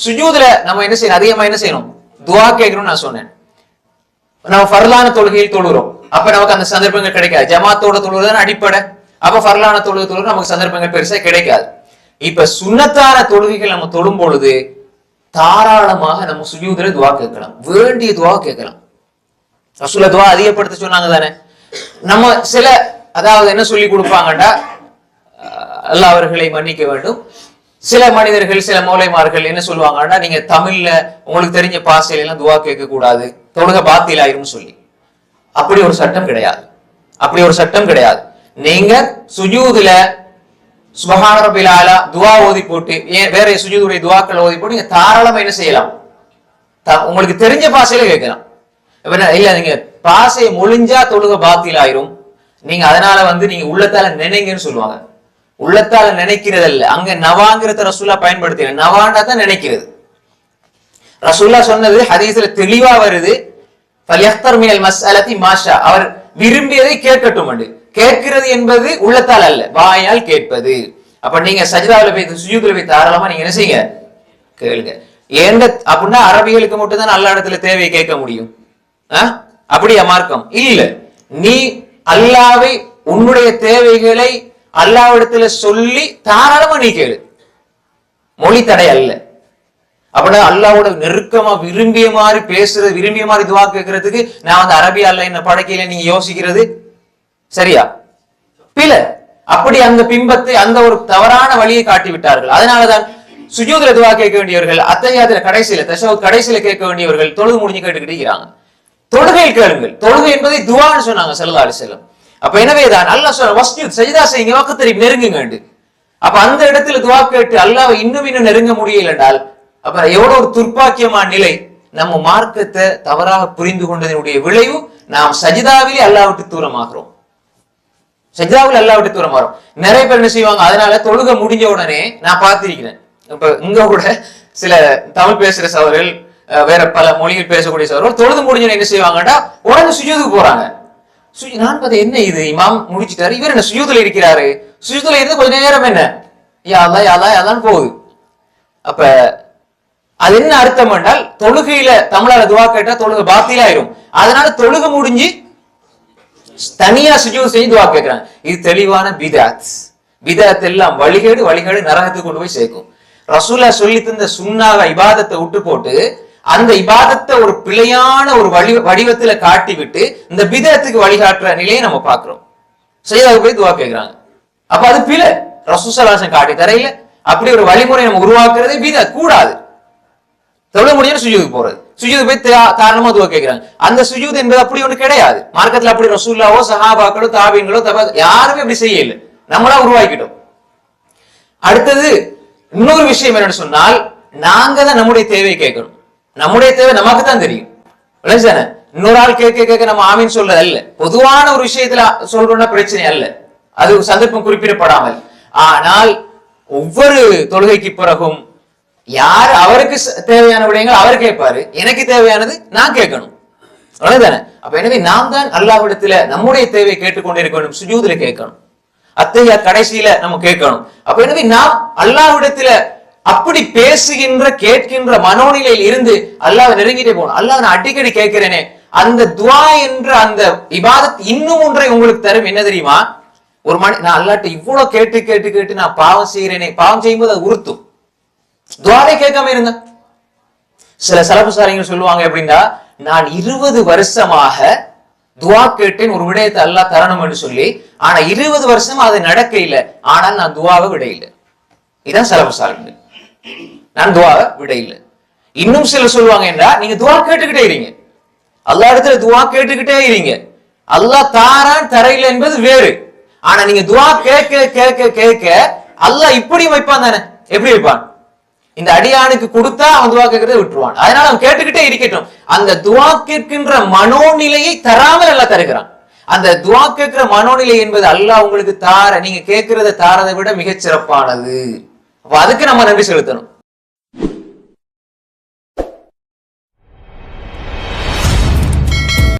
சுஜூதுல நம்ம என்ன செய்யணும், அதிகமா என்ன செய்யணும், துவா கேட்கணும்னு நான் சொன்னேன். நம்ம ஃபர்லான தொழுகையில் தொழுகிறோம், அப்ப நமக்கு அந்த சந்தர்ப்பங்கள் கிடைக்காது. ஜமாத்தோட தொழுகிறதுன்னு அடிப்படை. அப்ப ஃபர்லான தொழுகை நமக்கு சந்தர்ப்பங்கள் பெருசா கிடைக்காது. இப்ப சுன்னத்தான தொழுகைகள் நம்ம தொழும் பொழுது தாராளமாக நம்ம சுஜூதுல துவா கேட்கலாம், வேண்டிய துவா கேட்கலாம். ரசூல துவா அதிகப்படுத்த சொன்னாங்க தானே. நம்ம சில அதாவது என்ன சொல்லி கொடுப்பாங்கடா, அல்லாஹ் அவர்களை மன்னிக்க வேண்டும், சில மனிதர்கள் சில மூளைமார்கள் என்ன சொல்லுவாங்கன்னா, நீங்க தமிழ்ல உங்களுக்கு தெரிஞ்ச பாசையில எல்லாம் துவா கேட்க கூடாது, தொழுக பாத்தில் ஆயிரும் சொல்லி. அப்படி ஒரு சட்டம் கிடையாது, அப்படி ஒரு சட்டம் கிடையாது. நீங்க சுஜூதுல சுப்ஹான ரப்பில் ஆலா துவா ஓதி போட்டு வேற சுஜூதுடைய துவாக்கள் ஓதி போட்டு நீங்க தாராளமா என்ன செய்யலாம், உங்களுக்கு தெரிஞ்ச பாசையில கேட்கலாம். இல்ல நீங்க பாசையை மொழிஞ்சா தொழுக பாத்தில் ஆயிரும், நீங்க அதனால நீங்க உள்ளத்தால நினைங்கன்னு சொல்லுவாங்க. உள்ளத்தால நினைக்கிறது அல்ல, அங்க நவாங்கிறத ரசூல்லா பயன்படுத்தின, நவாண்டா தான் நினைக்கிறது. ரசூல்லா சொன்னது ஹதீஸ்ல தெளிவா வருது, ஃபல்யக்தர் மினல் மஸ்அலதி மாஷா, அவர் விரும்பியதை கேட்கட்டும். கேட்கிறது என்பது உள்ளத்தால் அல்ல, வாயால் கேட்பது. அப்ப நீங்க சஜ்தாவுல போய் சுஜூதுல போய் தாராளமா நீங்க என்ன செய்யுங்க, கேளுங்க. ஏண்ட அப்படின்னா அரபிகளுக்கு மட்டும் தான் அல்லா இடத்துல தேவையை கேட்க முடியும், அப்படியா மார்க்கம் இல்ல. நீ அல்லாவை உன்னுடைய தேவைகளை அல்லாவிடத்துல சொல்லி தாராளமா நீ கேளு, மொழி தடை அல்ல. அப்படின்னா அல்லாவோட நெருக்கமா விரும்பிய மாதிரி பேசுறது, விரும்பிய மாதிரி துவா கேட்கறதுக்கு நான் அரபி அல்ல என்ன படைக்கையில நீங்க யோசிக்கிறது சரியா பில. அப்படி அந்த பிம்பத்தை அந்த ஒரு தவறான வழியை காட்டி விட்டார்கள். அதனாலதான் சுஜூதுல துவா கேட்க வேண்டியவர்கள் அத்தஹியாத்துல கடைசியில தஷஹுத் கடைசியில கேட்க வேண்டியவர்கள் தொழுது முடிஞ்சு கேட்டுக்கிட்டு இருக்கிறாங்க. தொழுகையில் கேளுங்கள், தொழுகை என்பதை துவான்னு சொன்னாங்க ஸல்லல்லாஹு அலைஹி வஸல்லம். அப்ப எனவேதான் அல்லாஹ் சொல்ற வஸ்ஜுத் சஜ்தா செய்யுங்க, வக்தரி நெருங்குங்க. அப்ப அந்த இடத்துல துவா கேட்டு அல்லாஹ்வை இன்னும் நெருங்க முடியல என்றால் அப்ப எவ்வளவு ஒரு துர்ப்பாக்கியமான நிலை. நம்ம மார்க்கத்தை தவறாக புரிந்து கொண்டதனுடைய விளைவு நாம் சஜிதாவிலே அல்லாஹ் விட்டு தூரமாகிறோம், சஜிதாவில் அல்லாஹ் விட்டு தூரமாகிறோம். நிறைய பேர் என்ன செய்வாங்க, அதனால தொழுக முடிஞ்ச உடனே நான் பார்த்திருக்கிறேன். இப்ப இங்க கூட சில தமிழ் பேசுற சவர்கள் வேற பல மொழிகள் பேசக்கூடிய சவர்கள் தொழுது முடிஞ்ச என்ன செய்வாங்கடா உடனே சுஜூதுக்கு போறாங்க. நான் பார்த்தா என்ன இது, இமாம் முடிச்சுட்டாரு, இவர் என்ன சுஜூதுல இருக்கிறாரு, சுஜூதுல இருந்து கொஞ்ச நேரம் என்ன யா அல்லாஹ் யா அல்லாஹ் அல்லாஹ்னு போகுது. அப்ப அது என்ன அர்த்தம் என்றால் தொழுகையில தமிழால துவா கேட்டா தொழுகை பாத்திலாயிரும். அதனால தொழுகை முடிஞ்சு தனியா சுஜூத் செய்து துவா கேட்கிறாங்க. இது தெளிவான பிதாத். பிதாத் எல்லாம் வழிகேடு, வழிகேடு நரகத்துக்கு கொண்டு போய் சேர்க்கும். ரசூலா சொல்லி தந்த சுன்னாவை இபாதத்தை விட்டு போட்டு அந்த இபாதத்தை ஒரு பிழையான ஒரு வடிவத்துல காட்டி விட்டு இந்த பிதத்துக்கு வழிகாட்டுற நிலையை நம்ம பாக்குறோம். சையதாவுக்கு போய் துவா கேட்கிறாங்க, அப்ப அது பிழை. ரசூல் ஸல்லல்லாஹு அலைஹி வஸல்லம் காட்டி தரையில அப்படி ஒரு வழிமுறை நம்ம உருவாக்குறதே பிதத், கூடாது. தொழுக முடியும் சுஜூதுக்கு போறது, சுஜூது போய் காரணமா துவா கேட்கிறாங்க. அந்த சுஜூத் என்பது அப்படி ஒண்ணு கிடையாது மார்க்கத்துல. அப்படி ரசூலுல்லாஹோ சஹாபாக்களோ தாபீன்களோ யாருமே அப்படி செய்யல, நம்மளா உருவாக்கிட்டோம். அடுத்தது இன்னொரு விஷயம் என்னன்னு சொன்னால், நாங்க தான் நம்முடைய தேவையை கேட்கணும். நம்முடைய தேவை நமக்கு தான் தெரியும். இன்னொரு ஆள் கேட்க கேட்க நம்ம ஆமீன் சொல்றது அல்ல. பொதுவான ஒரு விஷயத்துல சொல்றோம்னா பிரச்சனை அல்ல, அது சந்தர்ப்பம் குறிப்பிடப்படாமல். ஆனால் ஒவ்வொரு தொழுகைக்கு பிறகும் யார் அவருக்கு தேவையான விடயங்கள் அவர் கேட்பாரு, எனக்கு தேவையானது நான் கேட்கணும், அவ்வளவுதானே. அப்ப எனவே நாம் தான் அல்லாஹ்விடத்துல நம்முடைய தேவையை கேட்டுக்கொண்டிருக்க வேண்டும், சுஜூதுல கேட்கணும், அத்தஹியா கடைசியில நம்ம கேட்கணும். அப்ப எனவே நாம் அல்லாஹ்விடத்துல அப்படி பேசுகின்ற கேட்கின்ற மனோநிலையில் இருந்து அல்லாஹ் நெருங்கிட்டே போகணும். அல்லாஹ் நான் அடிக்கடி கேட்கிறேனே அந்த துஆ என்ற அந்த இபாதத் இன்னும் ஒன்றை உங்களுக்கு தரும். என்ன தெரியுமா, ஒரு நான் அல்லாஹ்ட்ட இவ்வளவு கேட்டு கேட்டு கேட்டு நான் பாவம் செய்கிறேனே, பாவம் செய்யும்போது அது உறுத்தும். துஆவே கேட்காம இருங்க. சில சலஃபுசாலிகள் சொல்லுவாங்க எப்படின்னா, நான் 20 வருஷமாக துஆ கேட்டேன் ஒரு விடயத்தை அல்லாஹ் தரணும் என்று சொல்லி, ஆனா 20 வருஷமா அது நடக்க இல்லை, ஆனால் நான் துஆவை விட இல்லை. இதான் சலஃபுசாலிகள், நான் துஆவை விட இல்லை. இன்னும் சிலர் சொல்லுவாங்க என்றா, நீங்க துஆ கேட்டுக்கிட்டே இருங்க, அல்லாஹ் இடத்துல துஆ கேட்டுக்கிட்டே இருங்க, அல்லாஹ் தாரான் தரையில என்பது வேறு. ஆனா நீங்க துஆ கேட்க கேட்க கேட்க அல்லாஹ் இப்படி வைப்பான் தானே, எப்படி வைப்பான், இந்த அடியானுக்கு கொடுத்தா அவன் துஆ கேட்கறதை விட்டுருவான். அதனால அவன் கேட்டுக்கிட்டே இருக்கட்டும். அந்த துஆ கேட்கின்ற மனோநிலையை தராமல் அல்லாஹ் தருகிறான். அந்த துஆ கேட்கிற மனோநிலை என்பது அல்லாஹ் உங்களுக்கு தார, நீங்க கேட்கிறத தாரதை விட மிகச் சிறப்பானது. அதுக்கு நம்ம நன்றி செலுத்தணும்.